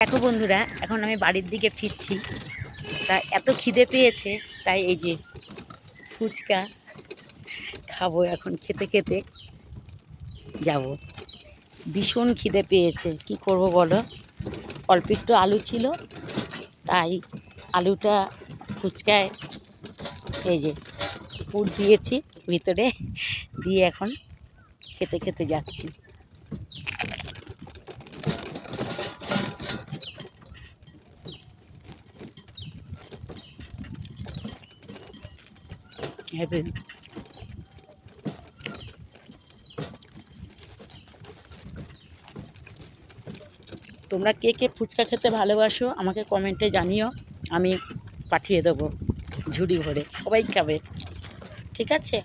দেখো বন্ধুরা, এখন আমি বাড়ির দিকে ফিরছি। তা এত খিদে পেয়েছে, তাই এই যে ফুচকা খাবো। এখন খেতে খেতে যাব। ভীষণ খিদে পেয়েছে, কি করব বলো। অল্প একটু আলু ছিল, তাই আলুটা ফুচকায় এই যে পুর দিয়েছি ভিতরে দিয়ে এখন খেতে খেতে যাচ্ছি। হ্যাপি। তোমরা কে কে ফুচকা খেতে ভালোবাসো আমাকে কমেন্টে জানিও, আমি পাঠিয়ে দেবো ঝুড়ি ভরে, সবাই খাবে। ঠিক আছে।